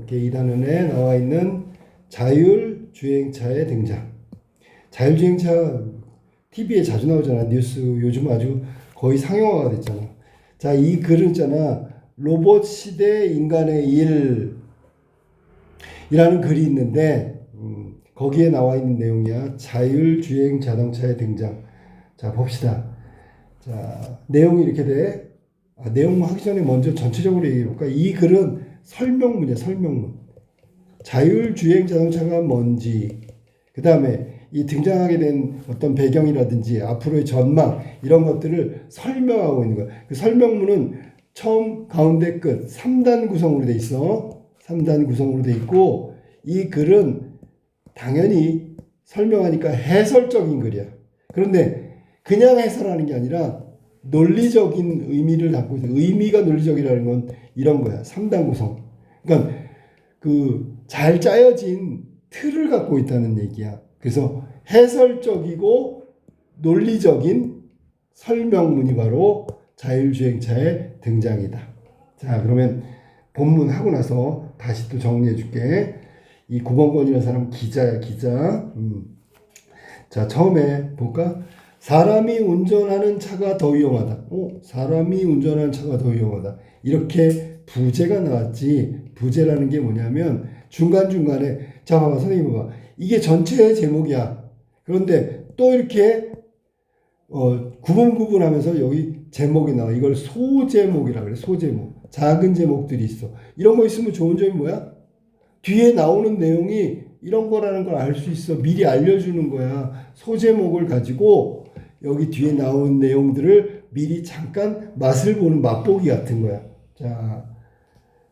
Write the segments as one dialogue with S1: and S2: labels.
S1: 이렇게 2단원에 나와 있는 자율주행차의 등장. 자율주행차 TV에 자주 나오잖아. 뉴스 요즘 아주 거의 상용화가 됐잖아. 자, 이 글은 있잖아. 로봇 시대 인간의 일이라는 글이 있는데 거기에 나와 있는 내용이야. 자율주행 자동차의 등장. 자, 봅시다. 자, 내용이 이렇게 돼. 내용 하기 전에 먼저 전체적으로 얘기해 볼까? 이 글은 설명문이야, 설명문. 자율주행 자동차가 뭔지, 그 다음에 이 등장하게 된 어떤 배경이라든지 앞으로의 전망 이런 것들을 설명하고 있는 거야. 그 설명문은 처음, 가운데, 끝 3단 구성으로 돼 있어. 3단 구성으로 돼 있고 이 글은 당연히 설명하니까 해설적인 글이야. 그런데 그냥 해설하는 게 아니라 논리적인 의미를 담고 있어. 의미가 논리적이라는 건 이런 거야. 3단 구성. 그러니까 그 잘 짜여진 틀을 갖고 있다는 얘기야. 그래서 해설적이고 논리적인 설명문이 바로 자율주행차의 등장이다. 자, 그러면 본문 하고 나서 다시 또 정리해 줄게. 이 9번권이라는 사람은 기자야, 기자. 자, 처음에 볼까? 사람이 운전하는 차가 더 위험하다. 사람이 운전하는 차가 더 위험하다. 이렇게 부제가 나왔지. 부제라는 게 뭐냐면 중간중간에, 자, 봐봐, 선생님 봐봐. 이게 전체의 제목이야. 그런데 또 이렇게 구분하면서 여기 제목이 나와. 이걸 소제목이라 그래. 소제목. 작은 제목들이 있어. 이런 거 있으면 좋은 점이 뭐야? 뒤에 나오는 내용이 이런 거라는 걸 알 수 있어. 미리 알려주는 거야. 소제목을 가지고 여기 뒤에 나온 내용들을 미리 잠깐 맛을 보는 맛보기 같은 거야. 자,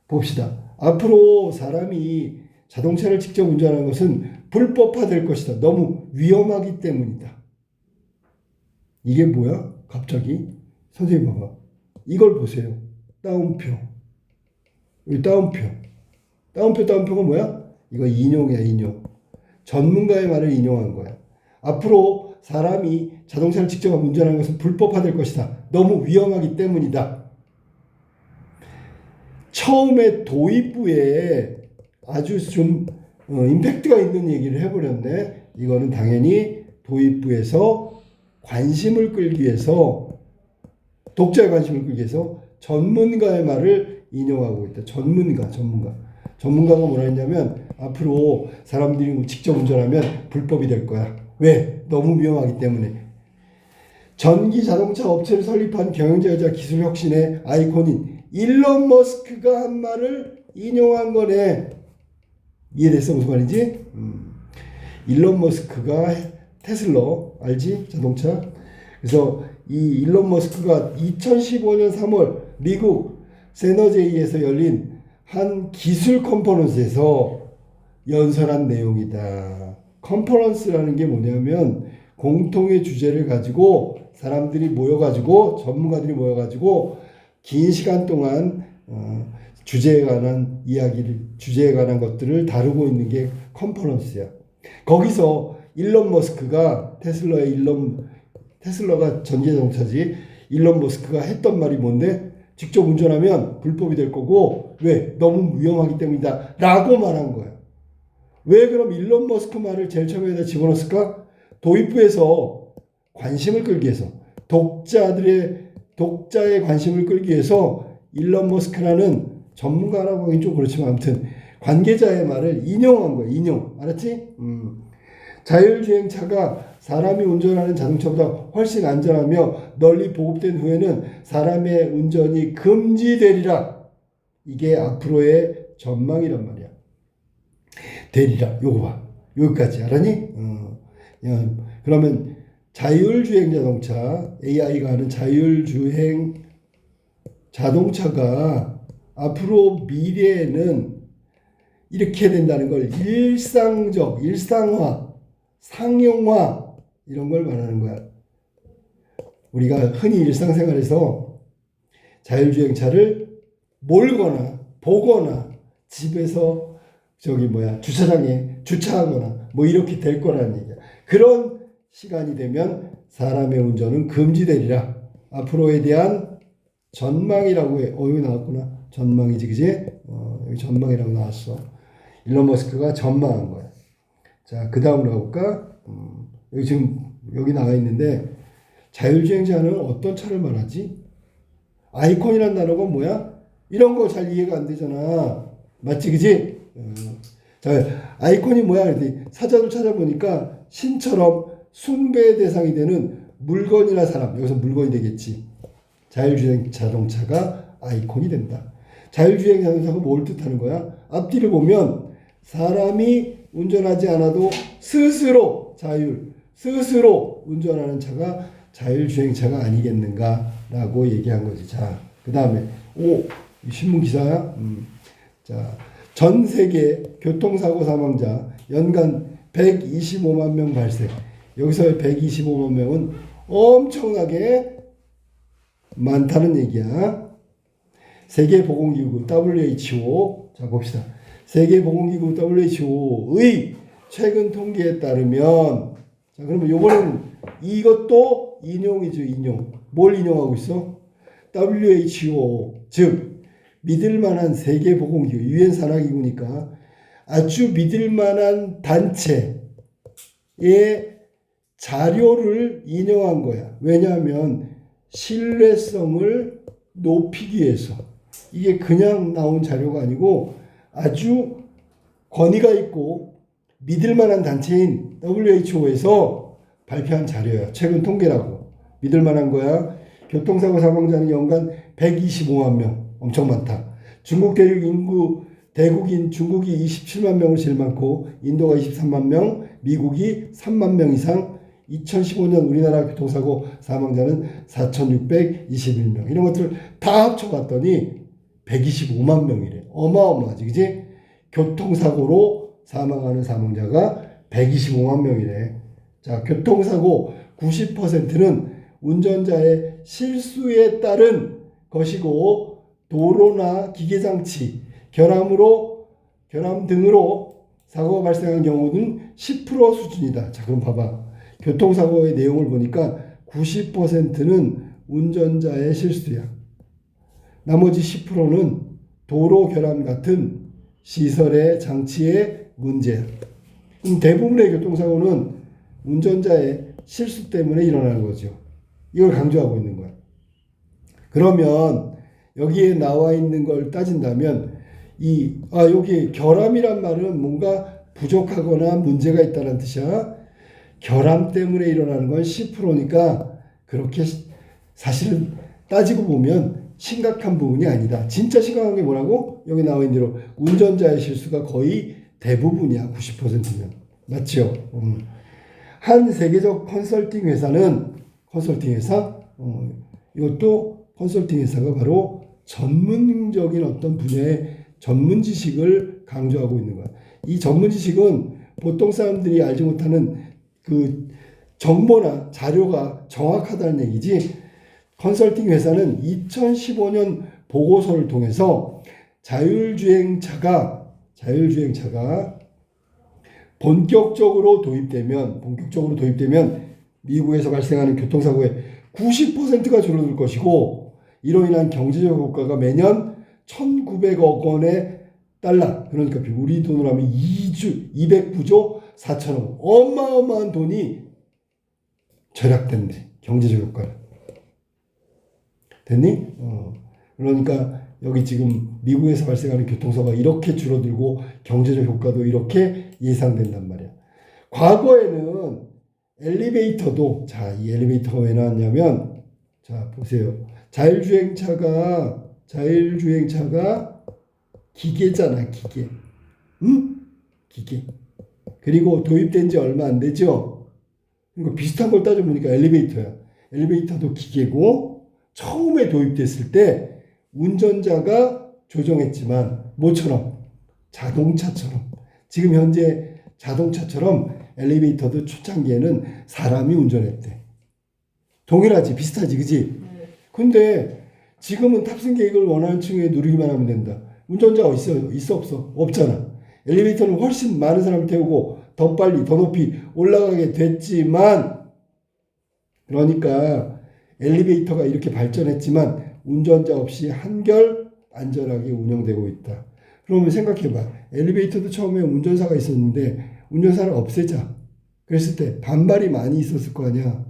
S1: 봅시다. 앞으로 사람이 자동차를 직접 운전하는 것은 불법화될 것이다. 너무 위험하기 때문이다. 이게 뭐야? 갑자기? 선생님 봐봐. 이걸 보세요. 따옴표. 여기 따옴표. 따옴표가 뭐야? 이거 인용이야, 인용. 전문가의 말을 인용한 거야. 앞으로 사람이 자동차를 직접 운전하는 것은 불법화될 것이다. 너무 위험하기 때문이다. 처음에 도입부에 아주 좀 임팩트가 있는 얘기를 해버렸네. 이거는 당연히 도입부에서 관심을 끌기 위해서, 독자의 관심을 끌기 위해서 전문가의 말을 인용하고 있다. 전문가가 뭐라 했냐면 앞으로 사람들이 직접 운전하면 불법이 될 거야. 왜? 너무 위험하기 때문에. 전기 자동차 업체를 설립한 경영자이자 기술 혁신의 아이콘인 일론 머스크가 한 말을 인용한 거네. 이해됐어? 무슨 말인지? 일론 머스크가 테슬라, 알지? 자동차. 그래서 이 일론 머스크가 2015년 3월 미국 세너제이에서 열린 한 기술 컨퍼런스에서 연설한 내용이다. 컨퍼런스라는 게 뭐냐면 공통의 주제를 가지고 사람들이 모여가지고, 전문가들이 모여가지고 긴 시간 동안 주제에 관한 이야기를, 주제에 관한 것들을 다루고 있는 게 컨퍼런스야. 거기서 일론 머스크가, 테슬라가 전기자동차지, 일론 머스크가 했던 말이 뭔데? 직접 운전하면 불법이 될 거고, 왜? 너무 위험하기 때문이다 라고 말한 거야. 왜 그럼 일론 머스크 말을 제일 처음에다 집어넣었을까? 도입부에서 관심을 끌기 위해서, 독자의 관심을 끌기 위해서 일론 머스크라는 전문가라고 하긴 좀 그렇지만 아무튼 관계자의 말을 인용한 거야. 인용. 알았지? 자율주행차가 사람이 운전하는 자동차보다 훨씬 안전하며 널리 보급된 후에는 사람의 운전이 금지되리라. 이게 앞으로의 전망이란 말이야. 되리라. 요거 봐. 여기까지 알았니? 그러면 자율주행 자동차, AI가 하는 자율주행 자동차가 앞으로 미래에는 이렇게 된다는 걸 일상화, 상용화 이런 걸 말하는 거야. 우리가 흔히 일상생활에서 자율주행차를 몰거나 보거나 집에서 주차장에 주차하거나 뭐 이렇게 될 거라는 얘기야. 그런 시간이 되면 사람의 운전은 금지되리라. 앞으로에 대한 전망이라고 해. 여기 나왔구나. 전망이지, 그지? 여기 여기 전망이라고 나왔어. 일론 머스크가 전망한 거야. 자, 그 다음으로 가볼까? 여기 지금 여기 나와 있는데 자율주행차는 어떤 차를 말하지? 아이콘이란 단어가 뭐야? 이런 거 잘 이해가 안 되잖아. 맞지, 그지? 자, 아이콘이 뭐야? 그랬더니 사전을 찾아보니까 신처럼 숭배의 대상이 되는 물건이나 사람, 여기서 물건이 되겠지. 자율주행 자동차가 아이콘이 된다. 자율주행 자동차가 뭘 뜻하는 거야? 앞뒤를 보면 사람이 운전하지 않아도 스스로 스스로 운전하는 차가 자율주행차가 아니겠는가라고 얘기한 거지. 자, 그 다음에 신문 기사야. 자, 전 세계 교통사고 사망자 연간 125만 명 발생. 여기서의 125만 명은 엄청나게 많다는 얘기야. 세계보건기구 WHO, 자 봅시다. 세계보건기구 WHO의 최근 통계에 따르면, 자 그러면 요번에는 이것도 인용이죠. 인용. 뭘 인용하고 있어? WHO, 즉 믿을만한 세계보건기구, 유엔 산하기구니까 아주 믿을만한 단체의 자료를 인용한 거야. 왜냐하면 신뢰성을 높이기 위해서. 이게 그냥 나온 자료가 아니고 아주 권위가 있고 믿을만한 단체인 WHO에서 발표한 자료야. 최근 통계라고. 믿을만한 거야. 교통사고 사망자는 연간 125만 명. 엄청 많다. 중국 대국인 중국이 27만 명을 제일 많고 인도가 23만 명, 미국이 3만 명 이상. 2015년 우리나라 교통사고 사망자는 4,621명. 이런 것들을 다 합쳐봤더니 125만 명이래. 어마어마하지, 그지? 교통사고로 사망하는 사망자가 125만 명이래. 자, 교통사고 90%는 운전자의 실수에 따른 것이고 도로나 기계장치, 결함 등으로 사고가 발생한 경우는 10% 수준이다. 자, 그럼 봐봐. 교통사고의 내용을 보니까 90%는 운전자의 실수야. 나머지 10%는 도로 결함 같은 시설의 장치의 문제야. 대부분의 교통사고는 운전자의 실수 때문에 일어나는 거죠. 이걸 강조하고 있는 거야. 그러면 여기에 나와 있는 걸 따진다면 여기 결함이란 말은 뭔가 부족하거나 문제가 있다는 뜻이야. 결함 때문에 일어나는 건 10%니까 그렇게 사실은 따지고 보면 심각한 부분이 아니다. 진짜 심각한 게 뭐라고? 여기 나와 있는 대로 운전자의 실수가 거의 대부분이야. 90%면. 맞죠? 한 세계적 컨설팅 회사는 이것도 컨설팅 회사가 바로 전문적인 어떤 분야의 전문 지식을 강조하고 있는 거야. 이 전문 지식은 보통 사람들이 알지 못하는 그 정보나 자료가 정확하다는 얘기지. 컨설팅 회사는 2015년 보고서를 통해서 자율주행차가 본격적으로 도입되면 미국에서 발생하는 교통사고의 90%가 줄어들 것이고 이로 인한 경제적 효과가 매년 1,900억 원의 달러, 그러니까 우리 돈으로 하면 209조 4천억, 어마어마한 돈이 절약된대. 경제적 효과를. 됐니? 그러니까 여기 지금 미국에서 발생하는 교통사고가 이렇게 줄어들고 경제적 효과도 이렇게 예상된단 말이야. 과거에는 엘리베이터도, 자, 이 엘리베이터가 왜 나왔냐면, 자, 보세요. 자율주행차가 기계잖아, 기계. 응? 기계. 그리고 도입된 지 얼마 안 되죠? 그러니까 비슷한 걸 따져보니까 엘리베이터야. 엘리베이터도 기계고, 처음에 도입됐을 때 운전자가 조정했지만, 뭐처럼? 자동차처럼. 지금 현재 자동차처럼 엘리베이터도 초창기에는 사람이 운전했대. 동일하지, 비슷하지, 그지? 근데 지금은 탑승 계획을 원하는 층에 누르기만 하면 된다. 운전자가 있어 없어? 없잖아. 엘리베이터는 훨씬 많은 사람을 태우고 더 빨리 더 높이 올라가게 됐지만, 그러니까 엘리베이터가 이렇게 발전했지만 운전자 없이 한결 안전하게 운영되고 있다. 그러면 생각해봐. 엘리베이터도 처음에 운전사가 있었는데 운전사를 없애자. 그랬을 때 반발이 많이 있었을 거 아니야.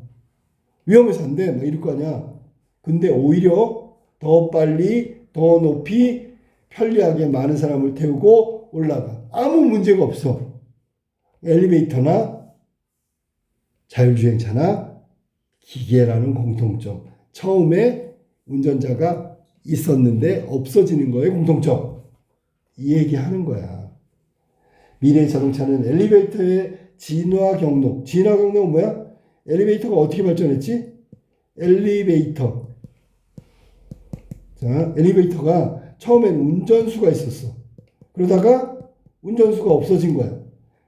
S1: 위험해서 안 돼. 막 이럴 거 아니야. 근데 오히려 더 빨리, 더 높이, 편리하게 많은 사람을 태우고 올라가. 아무 문제가 없어. 엘리베이터나 자율주행차나 기계라는 공통점. 처음에 운전자가 있었는데 없어지는 거에 공통점. 이 얘기 하는 거야. 미래의 자동차는 엘리베이터의 진화 경로. 진화 경로는 뭐야? 엘리베이터가 어떻게 발전했지? 엘리베이터. 자, 엘리베이터가 처음엔 운전수가 있었어. 그러다가 운전수가 없어진 거야.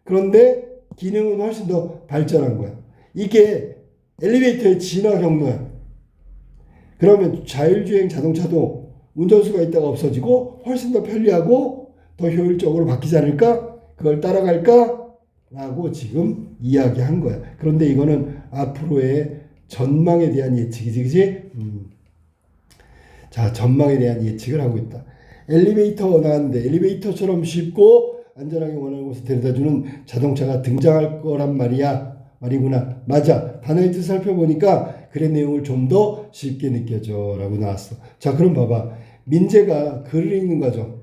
S1: 그런데 기능은 훨씬 더 발전한 거야. 이게 엘리베이터의 진화 경로야. 그러면 자율주행 자동차도 운전수가 있다가 없어지고 훨씬 더 편리하고 더 효율적으로 바뀌지 않을까? 그걸 따라갈까? 라고 지금 이야기한 거야. 그런데 이거는 앞으로의 전망에 대한 예측이지, 그지? 자, 전망에 대한 예측을 하고 있다. 엘리베이터 나왔는데 엘리베이터처럼 쉽고 안전하게 원하는 곳에 데려다주는 자동차가 등장할 거란 말이구나. 맞아. 단어의 뜻을 살펴보니까 글의 내용을 좀 더 쉽게 느껴져 라고 나왔어. 자, 그럼 봐봐. 민재가 글을 읽는 과정.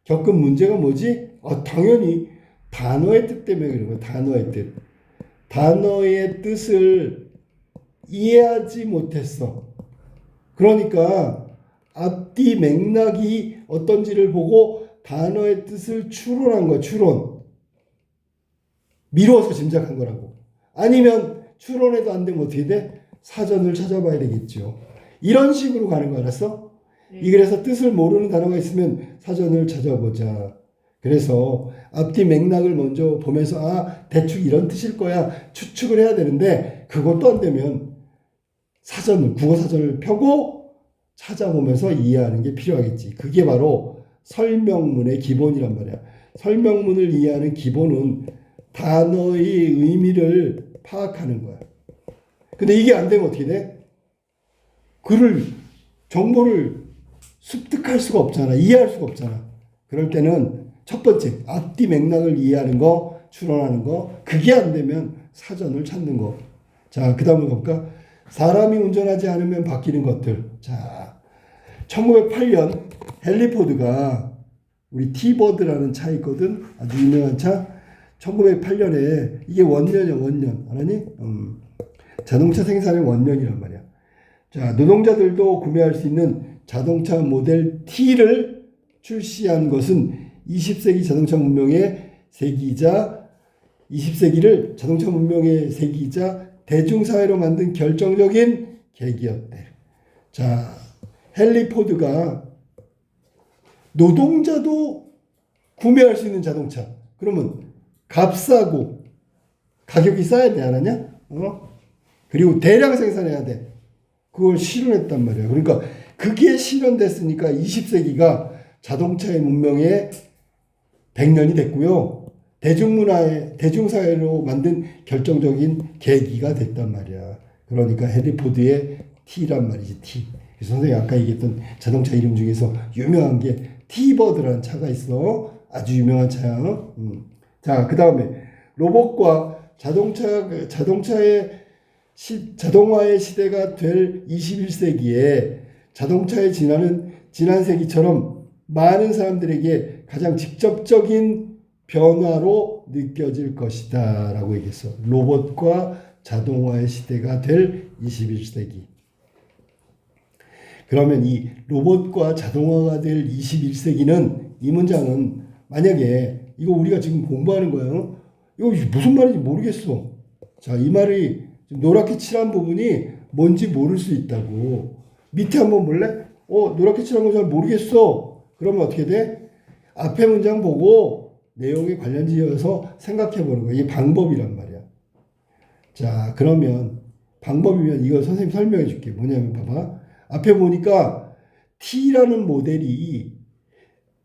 S1: 겪은 문제가 뭐지? 당연히 단어의 뜻 때문에 그런 거야. 단어의 뜻. 단어의 뜻을 이해하지 못했어. 그러니까 앞뒤 맥락이 어떤지를 보고 단어의 뜻을 추론한 거야. 추론. 미루어서 짐작한 거라고. 아니면 추론해도 안 되면 어떻게 돼? 사전을 찾아봐야 되겠죠. 이런 식으로 가는 거 알았어? 이 글에서 뜻을 모르는 단어가 있으면 사전을 찾아보자. 그래서 앞뒤 맥락을 먼저 보면서 대충 이런 뜻일 거야 추측을 해야 되는데 그것도 안 되면 국어 사전을 펴고 찾아보면서 이해하는 게 필요하겠지. 그게 바로 설명문의 기본이란 말이야. 설명문을 이해하는 기본은 단어의 의미를 파악하는 거야. 근데 이게 안 되면 어떻게 돼? 정보를 습득할 수가 없잖아. 이해할 수가 없잖아. 그럴 때는 첫 번째, 앞뒤 맥락을 이해하는 거, 추론하는 거, 그게 안 되면 사전을 찾는 거. 자, 그 다음에 볼까? 사람이 운전하지 않으면 바뀌는 것들. 자, 1908년 헨리 포드가 우리 티버드라는 차 있거든. 아주 유명한 차. 1908년에 이게 원년이야, 원년. 알았니? 자동차 생산의 원년이란 말이야. 자, 노동자들도 구매할 수 있는 자동차 모델 T를 출시한 것은 20세기 자동차 문명의 세기이자 20세기를 자동차 문명의 세기이자 대중사회로 만든 결정적인 계기였대. 자, 헨리 포드가 노동자도 구매할 수 있는 자동차. 그러면 값싸고 가격이 싸야 돼, 알았냐? 그리고 대량 생산해야 돼. 그걸 실현했단 말이야. 그러니까 그게 실현됐으니까 20세기가 자동차의 문명의 100년이 됐고요. 대중사회로 만든 결정적인 계기가 됐단 말이야. 그러니까 헨리 포드의 T란 말이지, T. 선생님이 아까 얘기했던 자동차 이름 중에서 유명한 게 티버드라는 차가 있어. 아주 유명한 차야. 자, 그 다음에 로봇과 자동화의 시대가 될 21세기에 자동차의 진화는 지난 세기처럼 많은 사람들에게 가장 직접적인 변화로 느껴질 것이다 라고 얘기했어. 로봇과 자동화의 시대가 될 21세기. 그러면 이 로봇과 자동화가 될 21세기는 이 문장은 만약에 이거 우리가 지금 공부하는 거예요. 이거 무슨 말인지 모르겠어. 자, 이 말이 노랗게 칠한 부분이 뭔지 모를 수 있다고. 밑에 한번 볼래? 노랗게 칠한 거 잘 모르겠어. 그러면 어떻게 돼? 앞에 문장 보고 내용에 관련 지어서 생각해 보는 거야. 이게 방법이란 말이야. 자, 그러면 방법이면 이거 선생님 설명해 줄게. 뭐냐면 봐봐. 앞에 보니까 T라는 모델이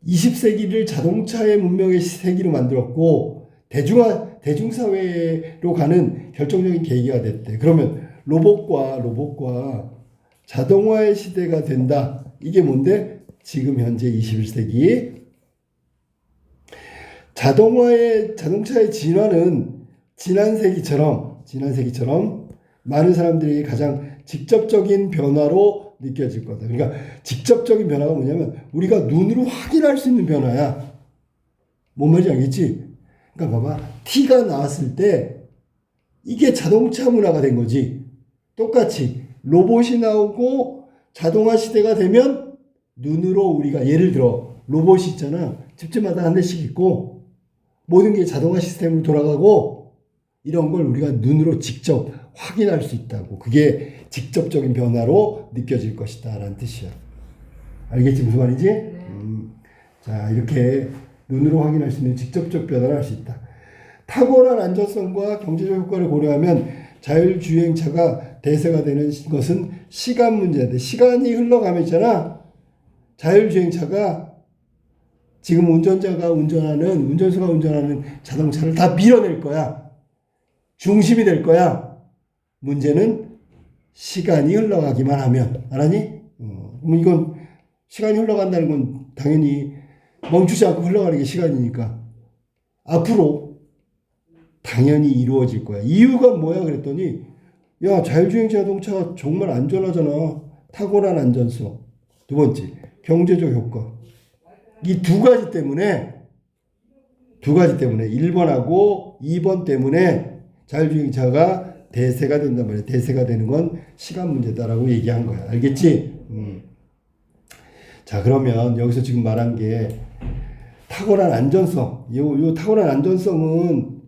S1: 20세기를 자동차의 문명의 세기로 만들었고 대중사회로 가는 결정적인 계기가 됐대. 그러면 로봇과 자동화의 시대가 된다. 이게 뭔데? 지금 현재 21세기 자동차의 진화는 지난 세기처럼 많은 사람들이 가장 직접적인 변화로 느껴질 거다. 그러니까 직접적인 변화가 뭐냐면 우리가 눈으로 확인할 수 있는 변화야. 뭔 말인지 알겠지? 그러니까 봐봐. T가 나왔을 때 이게 자동차 문화가 된 거지. 똑같이 로봇이 나오고 자동화 시대가 되면 눈으로 우리가 예를 들어 로봇이 있잖아. 집집마다 한 대씩 있고 모든 게 자동화 시스템으로 돌아가고 이런 걸 우리가 눈으로 직접 확인할 수 있다고. 그게 직접적인 변화로 느껴질 것이다 라는 뜻이야. 알겠지? 무슨 말인지? 자, 이렇게 눈으로 확인할 수 있는 직접적 변화를 할 수 있다. 탁월한 안전성과 경제적 효과를 고려하면 자율주행차가 대세가 되는 것은 시간 문제인데, 시간이 흘러가면 있잖아. 자율주행차가 지금 운전수가 운전하는 자동차를 다 밀어낼 거야. 중심이 될 거야. 문제는 시간이 흘러가기만 하면. 알았니? 그럼 이건 시간이 흘러간다는 건 당연히 멈추지 않고 흘러가는 게 시간이니까 앞으로 당연히 이루어질 거야. 이유가 뭐야 그랬더니 야, 자율주행 자동차가 정말 안전하잖아. 탁월한 안전성. 두 번째, 경제적 효과. 이 두 가지 때문에 1번하고 2번 때문에 자율주행차가 대세가 된단 말이야. 대세가 되는 건 시간 문제다라고 얘기한 거야. 알겠지? 자, 그러면 여기서 지금 말한 게 탁월한 안전성. 요 탁월한 안전성은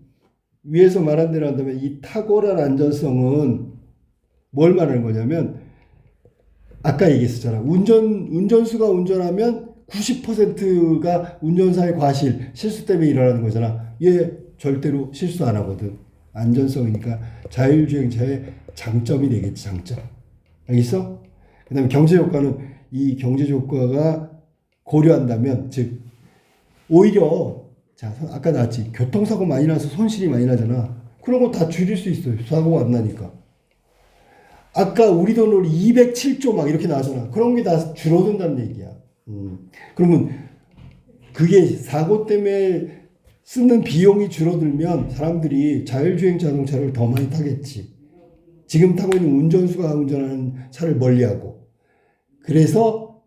S1: 위에서 말한 대로 한다면 이 탁월한 안전성은 뭘 말하는 거냐면 아까 얘기했었잖아. 운전수가 운전하면 90%가 운전사의 과실, 실수 때문에 일어나는 거잖아. 얘 절대로 실수 안 하거든. 안전성이니까 자율주행차의 장점이 되겠지. 장점. 알겠어? 그 다음에 경제효과는 이 경제효과가 고려한다면 즉 오히려 자 아까 나왔지. 교통사고 많이 나서 손실이 많이 나잖아. 그런 거 다 줄일 수 있어요. 사고가 안 나니까. 아까 우리 돈으로 207조 막 이렇게 나왔잖아. 그런 게 다 줄어든다는 얘기야. 그러면 그게 사고 때문에 쓰는 비용이 줄어들면 사람들이 자율주행 자동차를 더 많이 타겠지. 지금 타고 있는 운전수가 운전하는 차를 멀리하고. 그래서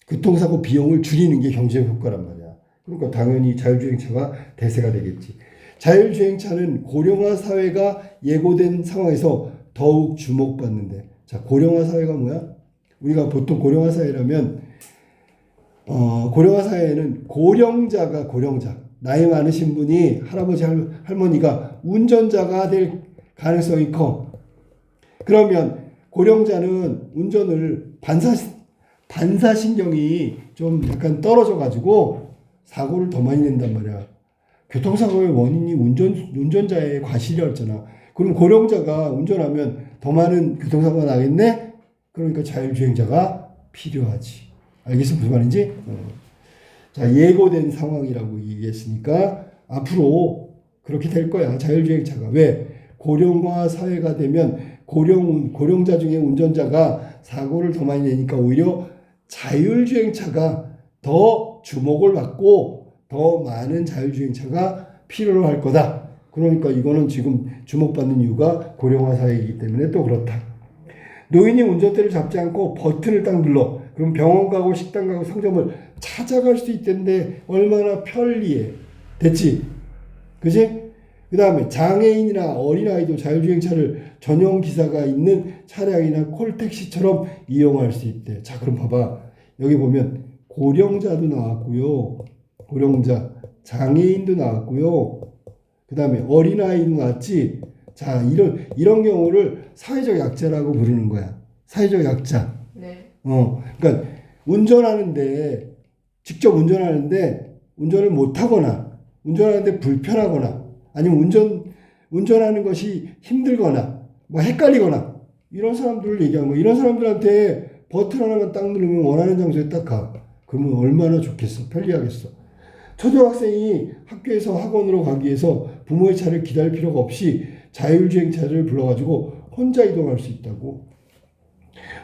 S1: 교통사고 비용을 줄이는 게 경제효과란 말이야. 그러니까 당연히 자율주행차가 대세가 되겠지. 자율주행차는 고령화 사회가 예고된 상황에서 더욱 주목받는데. 자, 고령화 사회가 뭐야? 우리가 보통 고령화 사회라면 고령화 사회에는 고령자, 나이 많으신 분이 할아버지 할머니가 운전자가 될 가능성이 커. 그러면 고령자는 운전을 반사신경이 좀 약간 떨어져 가지고 사고를 더 많이 낸단 말이야. 교통사고의 원인이 운전자의 과실이었잖아. 그럼 고령자가 운전하면 더 많은 교통사고가 나겠네? 그러니까 자율주행자가 필요하지. 알겠어? 무슨 말인지? 자, 예고된 상황이라고 얘기했으니까 앞으로 그렇게 될 거야. 자율주행차가. 왜? 고령화 사회가 되면 고령자 중에 운전자가 사고를 더 많이 내니까 오히려 자율주행차가 더 주목을 받고 더 많은 자율주행차가 필요로 할 거다. 그러니까 이거는 지금 주목받는 이유가 고령화 사회이기 때문에 또 그렇다. 노인이 운전대를 잡지 않고 버튼을 딱 눌러. 그럼 병원 가고 식당 가고 상점을 찾아갈 수 있던데 얼마나 편리해. 됐지? 그지? 그 다음에 장애인이나 어린아이도 자율주행차를 전용 기사가 있는 차량이나 콜택시처럼 이용할 수 있대. 자, 그럼 봐봐. 여기 보면 고령자도 나왔고요. 고령자, 장애인도 나왔고요. 그 다음에 어린아이도 나왔지. 자, 이런 경우를 사회적 약자라고 부르는 거야. 사회적 약자.
S2: 네.
S1: 그러니까 직접 운전하는데 운전을 못하거나, 운전하는데 불편하거나, 아니면 운전하는 것이 힘들거나, 뭐 헷갈리거나, 이런 사람들을 얘기하는 거야. 이런 사람들한테 버튼 하나만 딱 누르면 원하는 장소에 딱 가. 그러면 얼마나 좋겠어. 편리하겠어. 초등학생이 학교에서 학원으로 가기 위해서 부모의 차를 기다릴 필요가 없이 자율주행차를 불러가지고 혼자 이동할 수 있다고.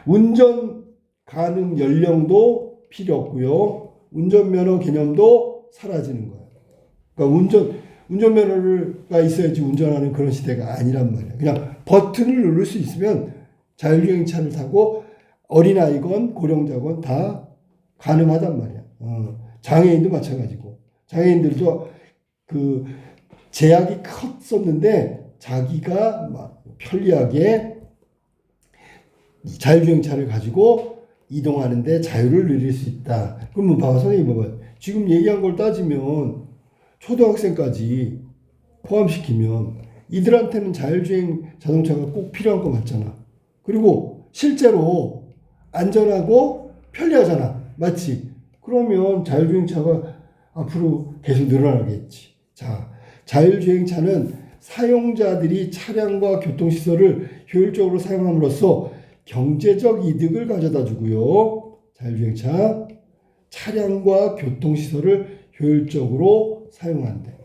S1: 운전 가능 연령도 필요 없고요. 운전면허 개념도 사라지는 거예요. 그러니까 운전면허가 있어야지 운전하는 그런 시대가 아니란 말이야. 그냥 버튼을 누를 수 있으면 자율주행차를 타고 어린아이건 고령자건 다 가능하단 말이야. 장애인도 마찬가지고. 장애인들도 그 제약이 컸었는데 자기가 막 편리하게 자율주행차를 가지고 이동하는데 자유를 누릴 수 있다. 그러면 봐봐, 선생님 봐봐. 지금 얘기한 걸 따지면 초등학생까지 포함시키면 이들한테는 자율주행 자동차가 꼭 필요한 거 맞잖아. 그리고 실제로 안전하고 편리하잖아. 맞지? 그러면 자율주행차가 앞으로 계속 늘어나겠지. 자, 자율주행차는 사용자들이 차량과 교통시설을 효율적으로 사용함으로써 경제적 이득을 가져다 주고요. 자율주행차, 차량과 교통시설을 효율적으로 사용한대.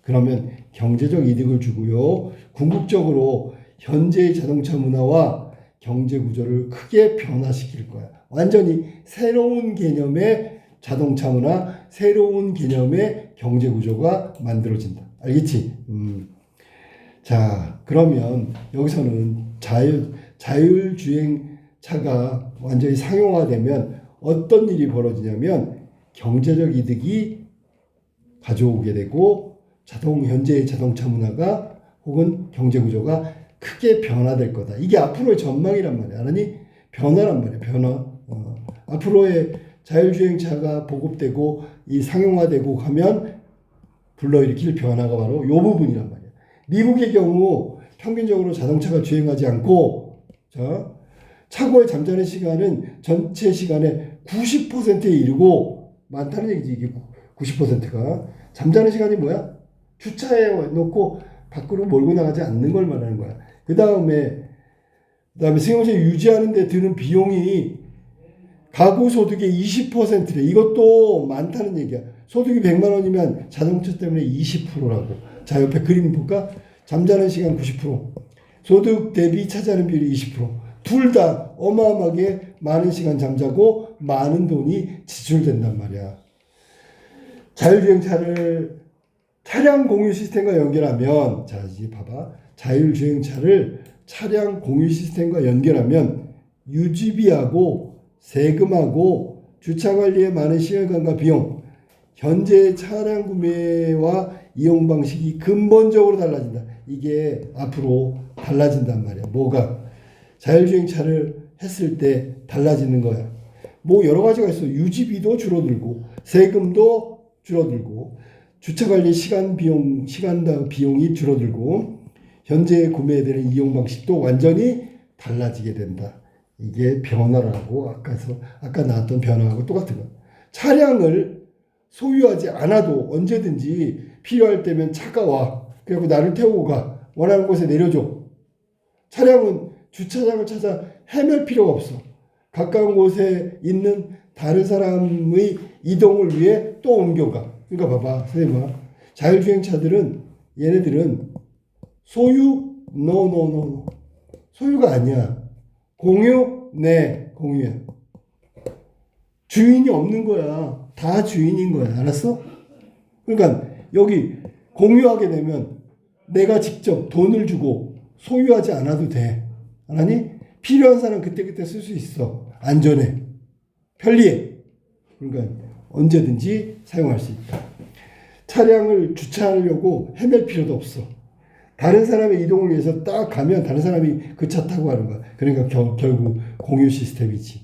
S1: 그러면 경제적 이득을 주고요. 궁극적으로 현재의 자동차 문화와 경제 구조를 크게 변화시킬 거야. 완전히 새로운 개념의 자동차 문화, 새로운 개념의 경제 구조가 만들어진다. 알겠지? 자, 그러면 여기서는 자율주행차가 완전히 상용화되면 어떤 일이 벌어지냐면 경제적 이득이 가져오게 되고 현재의 자동차 문화가 혹은 경제 구조가 크게 변화될 거다. 이게 앞으로의 전망이란 말이야. 알았니? 변화란 말이야. 변화. 앞으로의 자율주행차가 보급되고 이 상용화되고 하면 불러일으킬 변화가 바로 이 부분이란 말이야. 미국의 경우 평균적으로 자동차가 주행하지 않고 차고의 잠자는 시간은 전체 시간의 90%에 이르고 많다는 얘기지. 이게 90%가 잠자는 시간이 뭐야? 주차해 놓고 밖으로 몰고 나가지 않는 걸 말하는 거야. 그 다음에 승용차 유지하는 데 드는 비용이 가구 소득의 20%래. 이것도 많다는 얘기야. 소득이 100만 원이면 자동차 때문에 20%라고. 자, 옆에 그림 볼까? 잠자는 시간 90%, 소득 대비 차지하는 비율이 20%. 둘 다 어마어마하게 많은 시간 잠자고 많은 돈이 지출된단 말이야. 자율주행차를 차량 공유 시스템과 연결하면, 자, 이제 봐봐. 자율주행차를 차량 공유 시스템과 연결하면 유지비하고 세금하고 주차관리에 많은 시간과 비용, 현재 차량 구매와 이용 방식이 근본적으로 달라진다. 이게 앞으로 달라진단 말이야. 뭐가? 자율주행차를 했을 때 달라지는 거야. 뭐 여러 가지가 있어. 유지비도 줄어들고 세금도 줄어들고 주차관리 시간당 비용이 줄어들고 현재 구매되는 이용 방식도 완전히 달라지게 된다. 이게 변화라고 아까 나왔던 변화하고 똑같은 거야. 차량을 소유하지 않아도 언제든지 필요할 때면 차가 와. 그리고 나를 태우고 가. 원하는 곳에 내려줘. 차량은 주차장을 찾아 헤맬 필요가 없어. 가까운 곳에 있는 다른 사람의 이동을 위해 또 옮겨가. 그러니까 봐봐. 선생님 봐. 자율주행차들은 얘네들은 소유? No. 소유가 아니야. 공유? 네, 공유야. 주인이 없는 거야. 다 주인인 거야. 알았어? 그러니까 여기 공유하게 되면 내가 직접 돈을 주고 소유하지 않아도 돼. 알았니? 필요한 사람 그때그때 쓸 수 있어. 안전해. 편리해. 그러니까 언제든지 사용할 수 있다. 차량을 주차하려고 헤맬 필요도 없어. 다른 사람의 이동을 위해서 딱 가면 다른 사람이 그 차 타고 가는 거야. 그러니까 결국 공유 시스템이지.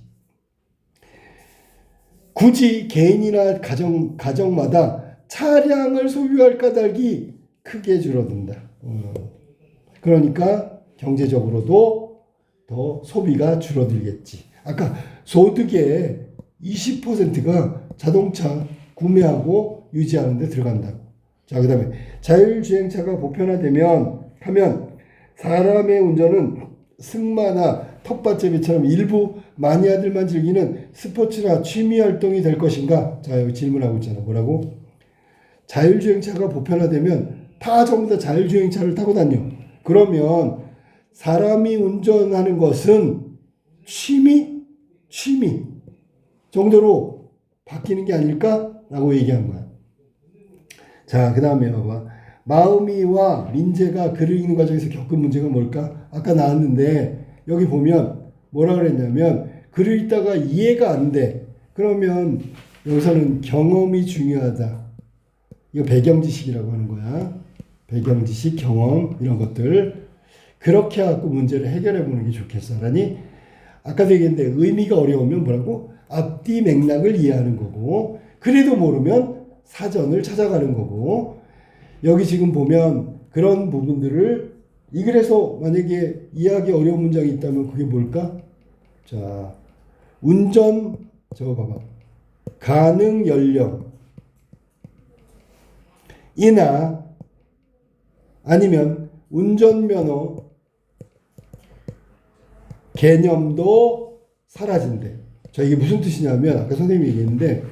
S1: 굳이 개인이나 가정마다 차량을 소유할 까닭이 크게 줄어든다. 그러니까 경제적으로도 더 소비가 줄어들겠지. 아까 소득의 20%가 자동차 구매하고 유지하는 데 들어간다고. 자, 그 다음에 자율주행차가 보편화되면 사람의 운전은 승마나 텃밭재배처럼 일부 마니아들만 즐기는 스포츠나 취미 활동이 될 것인가? 자, 여기 질문하고 있잖아. 뭐라고? 자율주행차가 보편화되면 다 전부 다 자율주행차를 타고 다녀. 그러면 사람이 운전하는 것은 취미 정도로 바뀌는 게 아닐까라고 얘기한 거야. 자, 그 다음에 봐봐. 마음이와 민재가 글을 읽는 과정에서 겪은 문제가 뭘까? 아까 나왔는데 여기 보면 뭐라 그랬냐면 글을 읽다가 이해가 안 돼. 그러면 여기서는 경험이 중요하다. 이거 배경지식이라고 하는 거야. 배경지식, 경험 이런 것들. 그렇게 해갖고 문제를 해결해 보는 게 좋겠어. 라니 아까도 얘기했는데 의미가 어려우면 뭐라고? 앞뒤 맥락을 이해하는 거고 그래도 모르면 사전을 찾아가는 거고 여기 지금 보면 그런 부분들을 이 글에서 만약에 이해하기 어려운 문장이 있다면 그게 뭘까? 자, 운전 저거 봐봐. 가능 연령 이나 아니면 운전면허 개념도 사라진대. 자, 이게 무슨 뜻이냐면 아까 선생님이 얘기했는데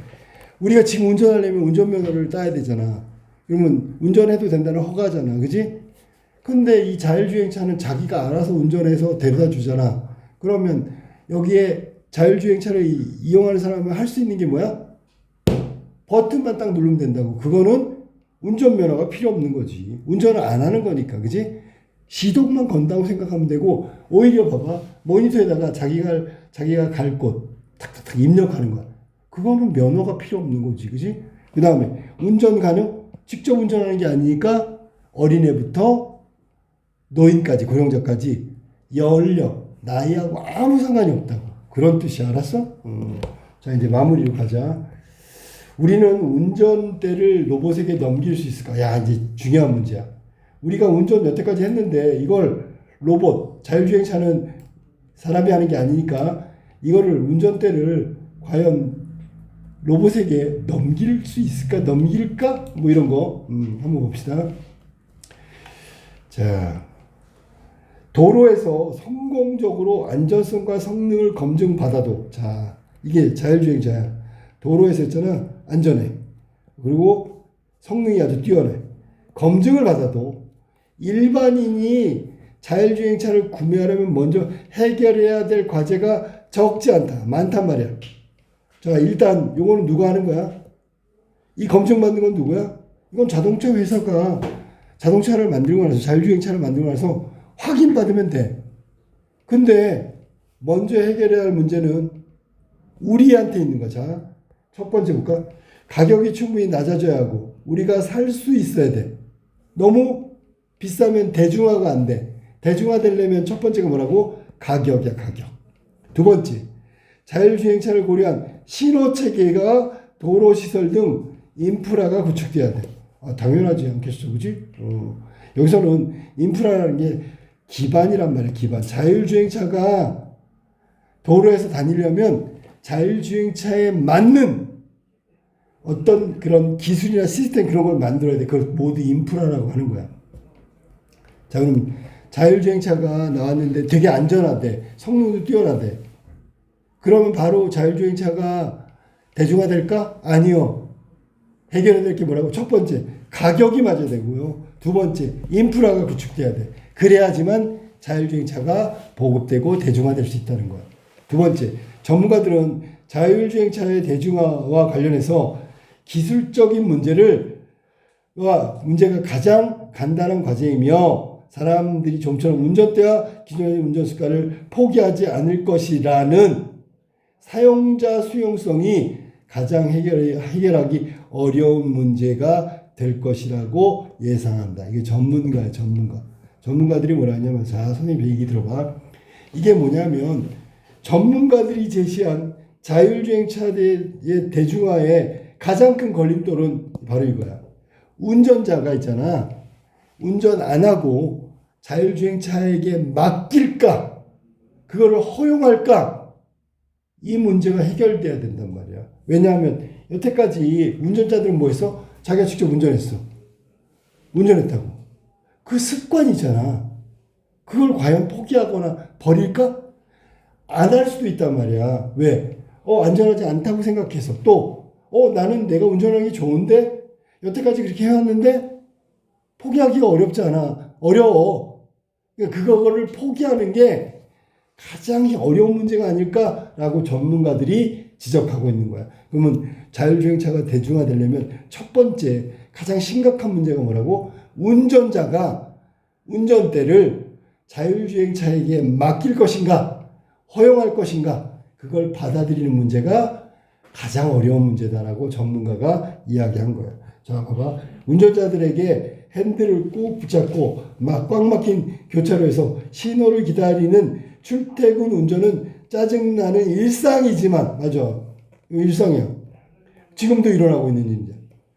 S1: 우리가 지금 운전하려면 운전면허를 따야 되잖아. 그러면 운전해도 된다는 허가잖아. 그지? 근데 이 자율주행차는 자기가 알아서 운전해서 데려다 주잖아. 그러면 여기에 자율주행차를 이용하는 사람은 할 수 있는 게 뭐야? 버튼만 딱 누르면 된다고. 그거는 운전면허가 필요 없는 거지. 운전을 안 하는 거니까. 그지? 시동만 건다고 생각하면 되고 오히려 봐봐. 모니터에다가 자기가 갈 곳 탁탁탁 입력하는 거야. 그거는 면허가 필요 없는 거지. 그지? 그 다음에 운전 가능? 직접 운전하는 게 아니니까 어린애부터 노인까지 고령자까지 연령, 나이하고 아무 상관이 없다고. 그런 뜻이 알았어? 자 이제 마무리로 가자. 우리는 운전대를 로봇에게 넘길 수 있을까? 야 이제 중요한 문제야. 우리가 운전 여태까지 했는데 이걸 로봇, 자율주행차는 사람이 하는 게 아니니까 이거를 운전대를 과연 로봇에게 넘길 수 있을까? 넘길까? 뭐 이런 거 한번 봅시다. 자, 도로에서 성공적으로 안전성과 성능을 검증받아도 자 이게 자율주행차야. 도로에서 했잖아. 안전해. 그리고 성능이 아주 뛰어내. 검증을 받아도 일반인이 자율주행차를 구매하려면 먼저 해결해야 될 과제가 적지 않다. 많단 말이야. 자, 일단 요거는 누가 하는 거야? 이 검증받는 건 누구야? 이건 자동차 회사가 자동차를 만들고 나서 자율주행차를 만들고 나서 확인받으면 돼. 근데 먼저 해결해야 할 문제는 우리한테 있는 거자. 첫 번째 볼까? 가격이 충분히 낮아져야 하고 우리가 살 수 있어야 돼. 너무 비싸면 대중화가 안 돼. 대중화 되려면 첫 번째가 뭐라고? 가격이야, 가격. 두 번째, 자율주행차를 고려한 신호체계가 도로시설 등 인프라가 구축돼야 돼. 당연하지 않겠어, 그지? 여기서는 인프라라는 게 기반이란 말이야, 기반. 자율주행차가 도로에서 다니려면 자율주행차에 맞는 어떤 그런 기술이나 시스템 그런 걸 만들어야 돼. 그걸 모두 인프라라고 하는 거야. 자, 그럼 자율주행차가 나왔는데 되게 안전하대. 성능도 뛰어나대. 그러면 바로 자율주행차가 대중화될까? 아니요. 해결해야 될 게 뭐라고? 첫 번째, 가격이 맞아야 되고요. 두 번째, 인프라가 구축돼야 돼. 그래야지만 자율주행차가 보급되고 대중화될 수 있다는 거야. 두 번째, 전문가들은 자율주행차의 대중화와 관련해서 기술적인 문제가 가장 간단한 과제이며 사람들이 좀처럼 운전대와 기존의 운전 습관을 포기하지 않을 것이라는 사용자 수용성이 가장 해결하기 어려운 문제가 될 것이라고 예상한다. 이게 전문가야, 전문가. 전문가들이 뭐라 하냐면, 자, 선생님 얘기 들어봐. 이게 뭐냐면, 전문가들이 제시한 자율주행차의 대중화의 가장 큰 걸림돌은 바로 이거야. 운전자가 있잖아. 운전 안 하고 자율주행차에게 맡길까? 그거를 허용할까? 이 문제가 해결돼야 된단 말이야. 왜냐하면 여태까지 운전자들은 뭐 했어? 자기가 직접 운전했어. 운전했다고. 그 습관이잖아. 그걸 과연 포기하거나 버릴까? 안 할 수도 있단 말이야. 왜? 안전하지 않다고 생각해서. 또, 나는 내가 운전하는 게 좋은데? 여태까지 그렇게 해왔는데? 포기하기가 어렵잖아. 어려워. 그러니까 그거를 포기하는 게 가장 어려운 문제가 아닐까라고 전문가들이 지적하고 있는 거야. 그러면 자율주행차가 대중화되려면 첫 번째 가장 심각한 문제가 뭐라고? 운전자가 운전대를 자율주행차에게 맡길 것인가, 허용할 것인가, 그걸 받아들이는 문제가 가장 어려운 문제다라고 전문가가 이야기한 거야. 자, 봐봐. 운전자들에게 핸들을 꾹 붙잡고 막 꽉 막힌 교차로에서 신호를 기다리는 출퇴근 운전은 짜증나는 일상이지만, 맞아. 일상이야. 지금도 일어나고 있는 일이야.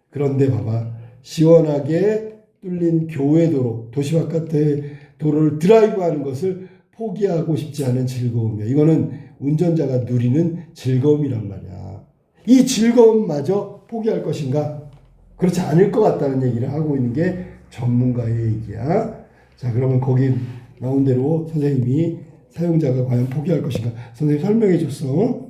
S1: 그런데 봐봐. 시원하게 뚫린 교외 도로, 도시 바깥의 도로를 드라이브하는 것을 포기하고 싶지 않은 즐거움이야. 이거는 운전자가 누리는 즐거움이란 말이야. 이 즐거움마저 포기할 것인가? 그렇지 않을 것 같다는 얘기를 하고 있는 게 전문가의 얘기야. 자, 그러면 거기 나온 대로 선생님이 사용자가 과연 포기할 것인가? 선생님이 설명해 줬어.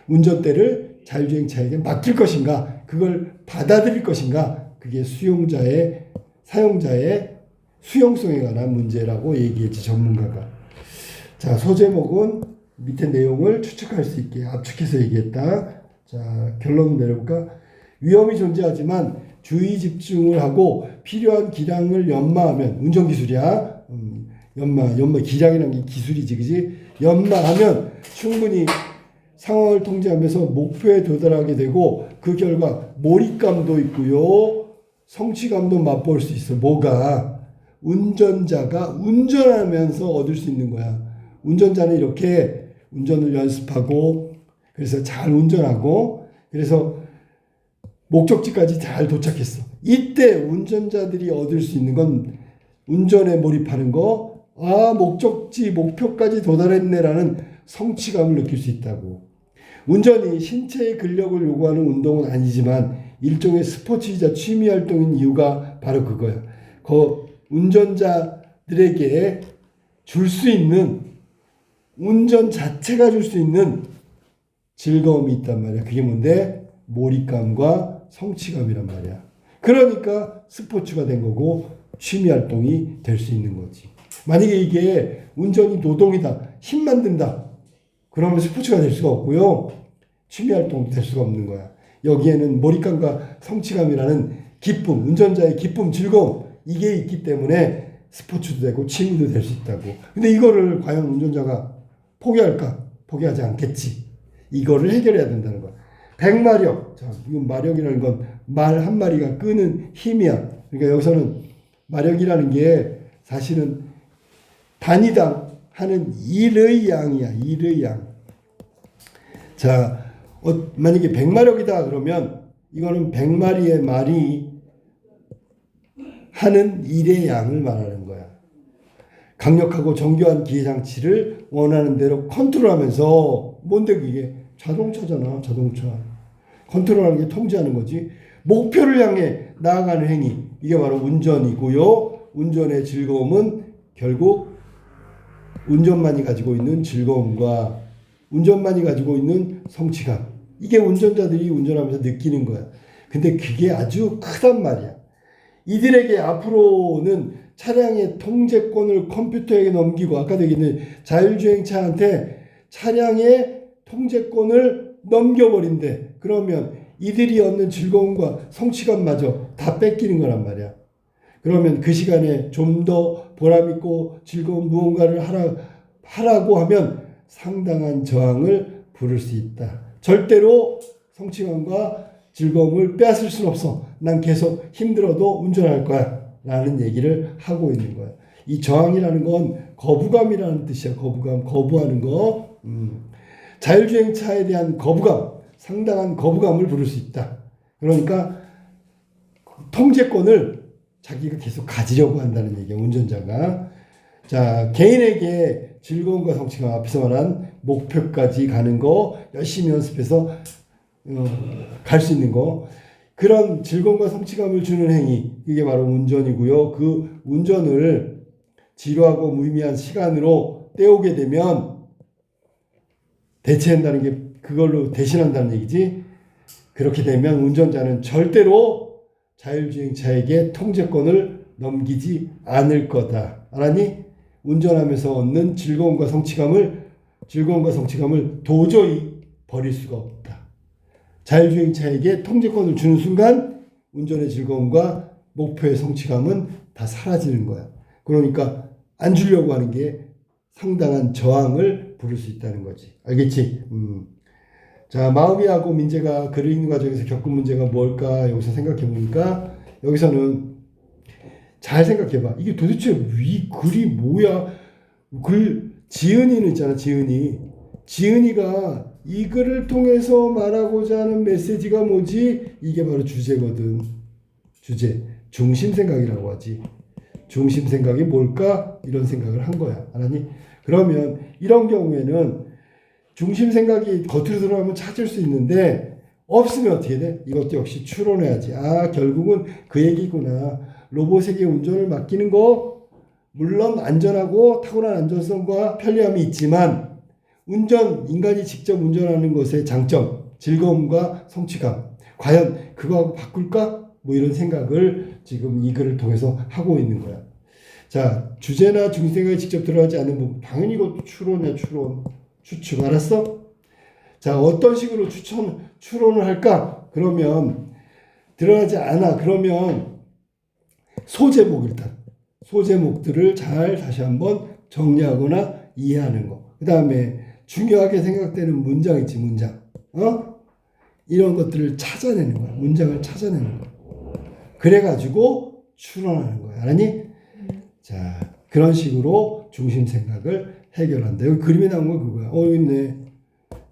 S1: 운전대를 자율주행차에게 맡길 것인가? 그걸 받아들일 것인가? 그게 사용자의 수용성에 관한 문제라고 얘기했지, 전문가가. 자, 소제목은 밑에 내용을 추측할 수 있게 압축해서 얘기했다. 자, 결론 내려볼까? 위험이 존재하지만 주의 집중을 하고 필요한 기량을 연마하면, 운전기술이야. 기량이라는 게 기술이지, 그지? 연마하면 충분히 상황을 통제하면서 목표에 도달하게 되고 그 결과 몰입감도 있고요. 성취감도 맛볼 수 있어. 뭐가? 운전자가 운전하면서 얻을 수 있는 거야. 운전자는 이렇게 운전을 연습하고 그래서 잘 운전하고 그래서 목적지까지 잘 도착했어. 이때 운전자들이 얻을 수 있는 건 운전에 몰입하는 거, 목표까지 도달했네라는 성취감을 느낄 수 있다고. 운전이 신체의 근력을 요구하는 운동은 아니지만 일종의 스포츠이자 취미 활동인 이유가 바로 그거야. 운전자들에게 줄 수 있는, 운전 자체가 줄 수 있는 즐거움이 있단 말이야. 그게 뭔데? 몰입감과 성취감이란 말이야. 그러니까 스포츠가 된 거고 취미 활동이 될 수 있는 거지. 만약에 이게 운전이 노동이다, 힘만 든다, 그러면 스포츠가 될 수가 없고요. 취미 활동도 될 수가 없는 거야. 여기에는 몰입감과 성취감이라는 기쁨, 운전자의 기쁨, 즐거움, 이게 있기 때문에 스포츠도 되고 취미도 될 수 있다고. 근데 이거를 과연 운전자가 포기할까? 포기하지 않겠지. 이거를 해결해야 된다는 거야. 100마력. 자, 이건 마력이라는 건 말 한 마리가 끄는 힘이야. 그러니까 여기서는 마력이라는 게 사실은 단위당 하는 일의 양이야. 일의 양. 자, 만약에 100마력이다 그러면 이거는 100마리의 말이 하는 일의 양을 말하는 거야. 강력하고 정교한 기계장치를 원하는 대로 컨트롤하면서, 뭔데 그게? 자동차잖아, 자동차. 컨트롤하는 게 통제하는 거지. 목표를 향해 나아가는 행위, 이게 바로 운전이고요. 운전의 즐거움은 결국 운전만이 가지고 있는 즐거움과 운전만이 가지고 있는 성취감, 이게 운전자들이 운전하면서 느끼는 거야. 근데 그게 아주 크단 말이야. 이들에게 앞으로는 차량의 통제권을 컴퓨터에게 넘기고, 아까도 얘기했는데 자율주행차한테 차량의 통제권을 넘겨버린대. 그러면 이들이 얻는 즐거움과 성취감마저 다 뺏기는 거란 말이야. 그러면 그 시간에 좀 더 보람있고 즐거운 무언가를 하라고 하면 상당한 저항을 부를 수 있다. 절대로 성취감과 즐거움을 빼앗을 수는 없어. 난 계속 힘들어도 운전할 거야 라는 얘기를 하고 있는 거야. 이 저항이라는 건 거부감이라는 뜻이야. 거부감, 거부하는 거. 자율주행차에 대한 거부감, 상당한 거부감을 부를 수 있다. 그러니까 통제권을 자기가 계속 가지려고 한다는 얘기야, 운전자가. 자, 개인에게 즐거움과 성취감, 앞에서 말한 목표까지 가는 거, 열심히 연습해서 갈 수 있는 거, 그런 즐거움과 성취감을 주는 행위, 이게 바로 운전이고요. 그 운전을 지루하고 무의미한 시간으로 때우게 되면 대체한다는 게 그걸로 대신한다는 얘기지. 그렇게 되면 운전자는 절대로 자율주행차에게 통제권을 넘기지 않을 거다. 알았니? 운전하면서 얻는 즐거움과 성취감을 도저히 버릴 수가 없다. 자율주행차에게 통제권을 주는 순간 운전의 즐거움과 목표의 성취감은 다 사라지는 거야. 그러니까 안 주려고 하는 게 상당한 저항을 부를 수 있다는 거지. 알겠지? 자, 마음이하고 민재가 글을 읽는 과정에서 겪은 문제가 뭘까 여기서 생각해 보니까 여기서는 잘 생각해 봐. 이게 도대체 이 글이 뭐야? 지은이는 있잖아, 지은이가 이 글을 통해서 말하고자 하는 메시지가 뭐지? 이게 바로 주제거든. 주제. 중심생각이라고 하지. 중심생각이 뭘까? 이런 생각을 한 거야. 알았니? 그러면 이런 경우에는 중심생각이 겉으로 들어가면 찾을 수 있는데 없으면 어떻게 돼? 이것도 역시 추론해야지. 아, 결국은 그 얘기구나. 로봇에게 운전을 맡기는 거 물론 안전하고 탁월한 안전성과 편리함이 있지만 인간이 직접 운전하는 것의 장점, 즐거움과 성취감 과연 그거하고 바꿀까? 뭐 이런 생각을 지금 이 글을 통해서 하고 있는 거야. 자, 주제나 중생각이 직접 들어가지 않는 부분 당연히 이것도 추론이야. 추측. 알았어? 자, 어떤 식으로 추론을 할까? 그러면 드러나지 않아. 그러면 소제목들을 잘 다시 한번 정리하거나 이해하는 거. 그 다음에 중요하게 생각되는 문장 있지, 문장. 이런 것들을 찾아내는 거야. 문장을 찾아내는 거야. 그래가지고 추론하는 거야. 알았니? 자, 그런 식으로 중심 생각을 해결한다. 여기 그림에 나온 거 그거야. 여기 있네.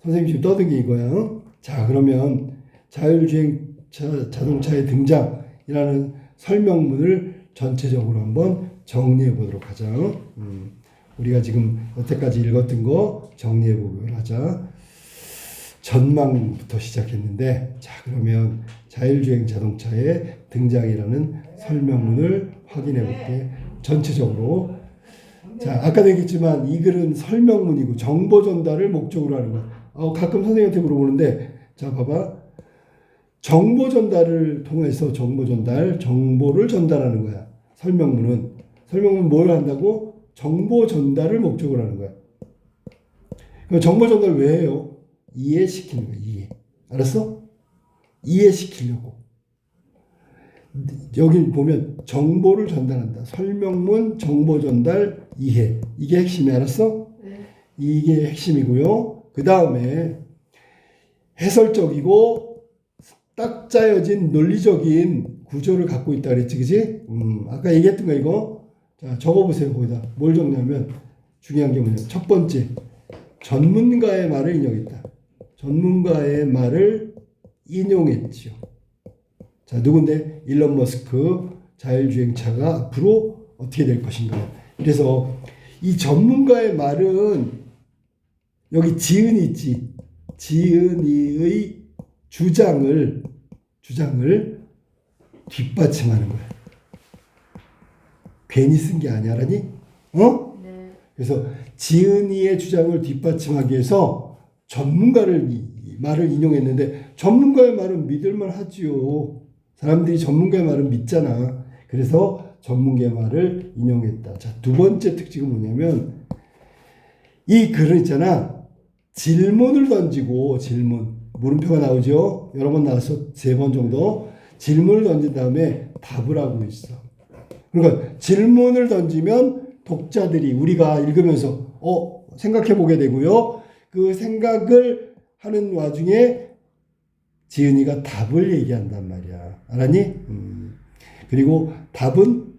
S1: 선생님 지금 떠든 게 이거야. 자, 그러면 자율주행 자동차의 등장이라는 설명문을 전체적으로 한번 정리해 보도록 하자. 우리가 지금 여태까지 읽었던 거 정리해 보도록 하자. 전망부터 시작했는데, 자, 그러면 자율주행 자동차의 등장이라는 설명문을 확인해 볼게. 전체적으로. 자, 아까도 얘기했지만 이 글은 설명문이고 정보 전달을 목적으로 하는 거야. 가끔 선생님한테 물어보는데, 자, 봐봐. 정보 전달을 통해서 정보를 전달하는 거야. 설명문은 뭘 한다고? 정보 전달을 목적으로 하는 거야. 그럼 정보 전달 왜 해요? 이해시키는 거야. 이해. 알았어? 이해시키려고. 여기 보면 정보를 전달한다. 설명문, 정보 전달, 이해. 이게 핵심이. 알았어? 이게 핵심이고요. 그 다음에 해설적이고 딱 짜여진 논리적인 구조를 갖고 있다 그랬지, 그지? 아까 얘기했던 거 이거. 자, 적어보세요. 거기다. 뭘 적냐면 중요한 게 뭐냐. 첫 번째, 전문가의 말을 인용했다. 전문가의 말을 인용했지요. 자, 누군데? 일론 머스크 자율주행차가 앞으로 어떻게 될 것인가. 그래서 이 전문가의 말은 여기 지은이 있지. 지은이의 주장을 뒷받침하는 거야. 괜히 쓴 게 아니야, 알았니? 네. 그래서 지은이의 주장을 뒷받침하기 위해서 전문가를 말을 인용했는데 전문가의 말은 믿을만 하지요. 사람들이 전문가의 말은 믿잖아. 그래서 전문가의 말을 인용했다. 자, 두 번째 특징은 뭐냐면 이 글은 있잖아. 질문을 던지고 물음표가 나오죠. 여러 번 나와서 3번 정도. 질문을 던진 다음에 답을 하고 있어. 그러니까 질문을 던지면 독자들이 우리가 읽으면서 생각해 보게 되고요. 그 생각을 하는 와중에 지은이가 답을 얘기한단 말이야. 알았니? 그리고 답은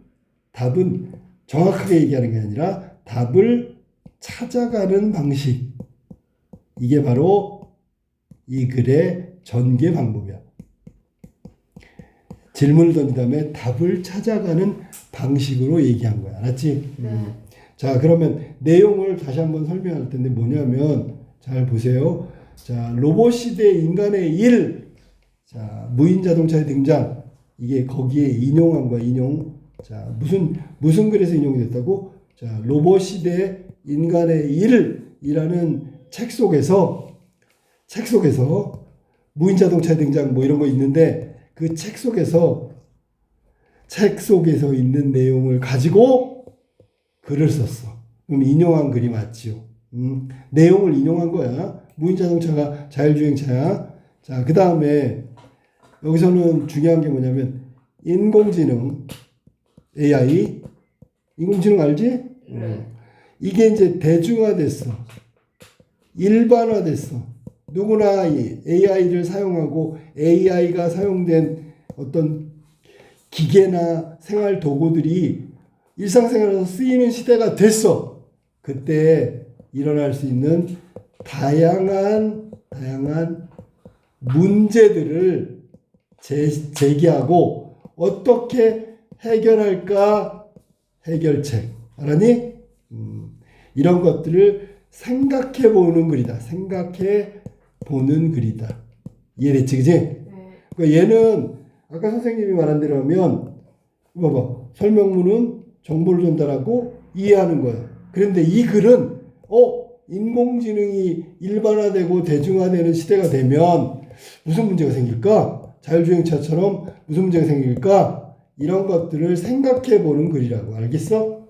S1: 정확하게 얘기하는 게 아니라 답을 찾아가는 방식. 이게 바로 이 글의 전개 방법이야. 질문을 던진 다음에 답을 찾아가는 방식으로 얘기한 거야. 알았지? 자, 그러면 내용을 다시 한번 설명할 텐데 뭐냐면 잘 보세요. 자, 로봇 시대 인간의 일. 자, 무인 자동차의 등장. 이게 거기에 인용한 거야, 인용. 자, 무슨 글에서 인용이 됐다고? 자, 로봇 시대 인간의 일이라는 책 속에서 무인 자동차의 등장 뭐 이런 거 있는데 그 책 속에서 있는 내용을 가지고 글을 썼어. 그럼 인용한 글이 맞지요. 내용을 인용한 거야. 무인 자동차가 자율주행차야. 자, 그 다음에 여기서는 중요한 게 뭐냐면 인공지능 AI 인공지능 알지? 이게 이제 대중화됐어. 일반화됐어. 누구나 이 AI를 사용하고 AI가 사용된 어떤 기계나 생활 도구들이 일상생활에서 쓰이는 시대가 됐어. 그때 일어날 수 있는 다양한 문제들을 제기하고 어떻게 해결할까 해결책. 알았니? 이런 것들을 생각해 보는 글이다. 생각해 보는 글이다. 이해됐지, 그지?
S2: 네.
S1: 그러니까 얘는 아까 선생님이 말한 대로 하면 봐봐. 설명문은 정보를 전달하고 이해하는 거야. 그런데 이 글은 인공지능이 일반화되고 대중화되는 시대가 되면 무슨 문제가 생길까? 자율주행차처럼 무슨 문제가 생길까? 이런 것들을 생각해 보는 글이라고. 알겠어?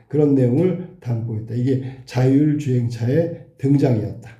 S1: 그런 내용을 담고 있다. 이게 자율주행차의 등장이었다.